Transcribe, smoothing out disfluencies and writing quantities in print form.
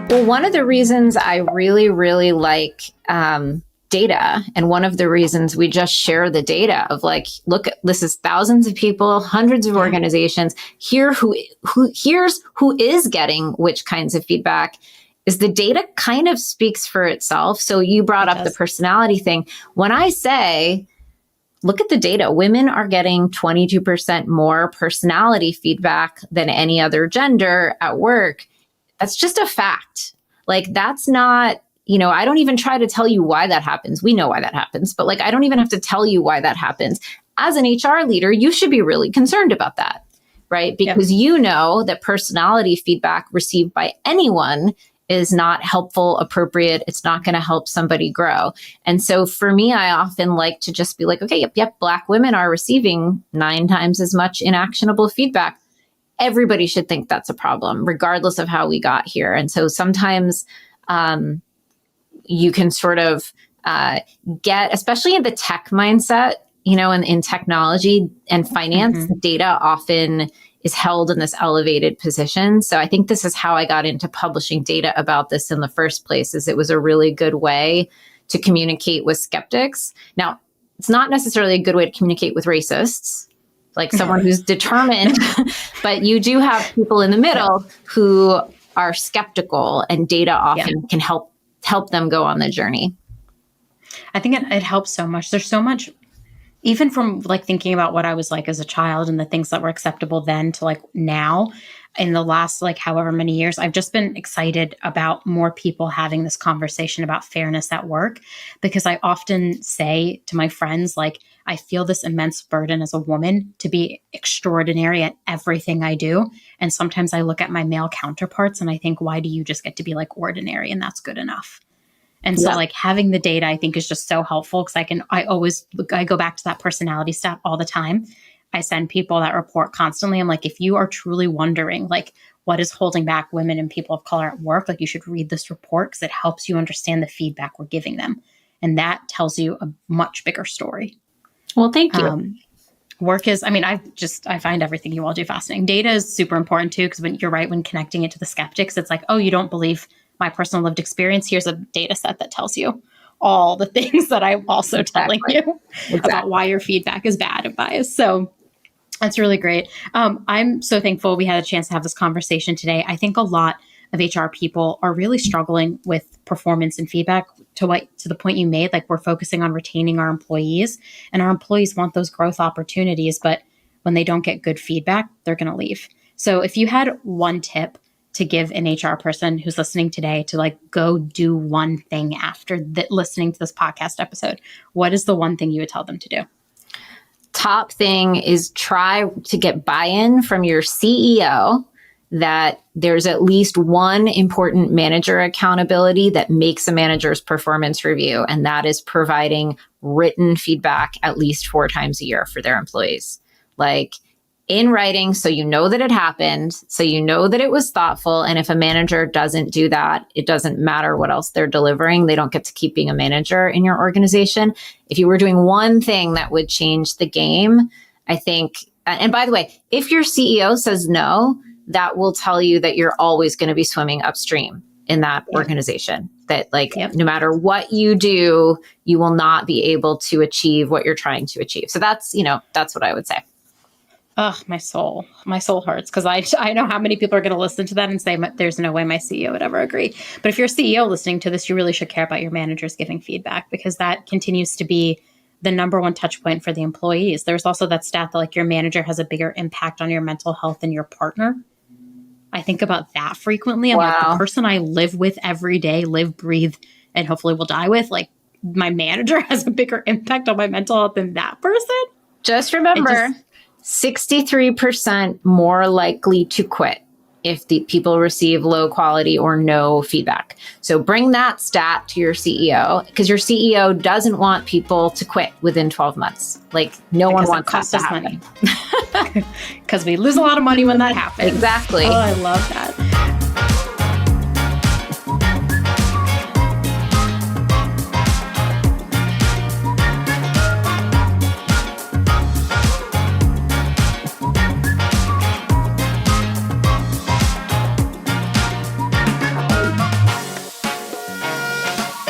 Well, one of the reasons I really, really like data, and one of the reasons we just share the data of like, look, this is thousands of people, hundreds of organizations. Here's who is getting which kinds of feedback, is the data kind of speaks for itself. So you brought up the personality thing. When I say, look at the data, women are getting 22% more personality feedback than any other gender at work. That's just a fact. Like, that's not, I don't even try to tell you why that happens. We know why that happens, but like, I don't even have to tell you why that happens. As an HR leader, you should be really concerned about that, right? Because you know that personality feedback received by anyone is not helpful, appropriate. It's not going to help somebody grow. And so for me, I often like to just be like, okay, yep, Black women are receiving 9 times as much inactionable feedback. Everybody should think that's a problem, regardless of how we got here. And so sometimes you can sort of get, especially in the tech mindset, in technology and finance, data often is held in this elevated position. So I think this is how I got into publishing data about this in the first place, is it was a really good way to communicate with skeptics. Now, it's not necessarily a good way to communicate with racists, like someone who's determined, but you do have people in the middle who are skeptical, and data often can help them go on the journey. I think it helps so much. There's so much, even from like thinking about what I was like as a child and the things that were acceptable then to like now, in the last like however many years, I've just been excited about more people having this conversation about fairness at work, because I often say to my friends, like, I feel this immense burden as a woman to be extraordinary at everything I do. And sometimes I look at my male counterparts and I think, why do you just get to be like ordinary and that's good enough? And so like having the data, I think, is just so helpful, because I go back to that personality stat all the time. I send people that report constantly. I'm like, if you are truly wondering, like, what is holding back women and people of color at work, like, you should read this report, because it helps you understand the feedback we're giving them. And that tells you a much bigger story. Well, thank you. Work is, I find everything you all do fascinating. Data is super important too, because you're right, when connecting it to the skeptics, it's like, oh, you don't believe my personal lived experience. Here's a data set that tells you all the things that I'm also telling you about why your feedback is bad and biased. So that's really great. I'm so thankful we had a chance to have this conversation today. I think a lot of HR people are really struggling with performance and feedback, to the point you made. Like, we're focusing on retaining our employees, and our employees want those growth opportunities, but when they don't get good feedback, they're going to leave. So if you had one tip to give an HR person who's listening today to like go do one thing after listening to this podcast episode, what is the one thing you would tell them to do? Top thing is try to get buy-in from your CEO that there's at least one important manager accountability that makes a manager's performance review, and that is providing written feedback at least 4 times a year for their employees. Like, in writing, so you know that it happened, so you know that it was thoughtful. And if a manager doesn't do that, it doesn't matter what else they're delivering. They don't get to keep being a manager in your organization. If you were doing one thing that would change the game, I think, and by the way, if your CEO says no, that will tell you that you're always going to be swimming upstream in that organization. That no matter what you do, you will not be able to achieve what you're trying to achieve. So that's what I would say. Oh, my soul hurts, because I know how many people are going to listen to that and say, there's no way my CEO would ever agree. But if you're a CEO listening to this, you really should care about your managers giving feedback, because that continues to be the number one touch point for the employees. There's also that stat that like your manager has a bigger impact on your mental health than your partner. I think about that frequently. I'm like, the person I live with every day, live, breathe, and hopefully will die with, like, my manager has a bigger impact on my mental health than that person. Just remember, 63% more likely to quit if the people receive low quality or no feedback. So bring that stat to your CEO, because your CEO doesn't want people to quit within 12 months. Like, no one wants that to happen. Because we lose a lot of money when that happens. Exactly. Oh, I love that.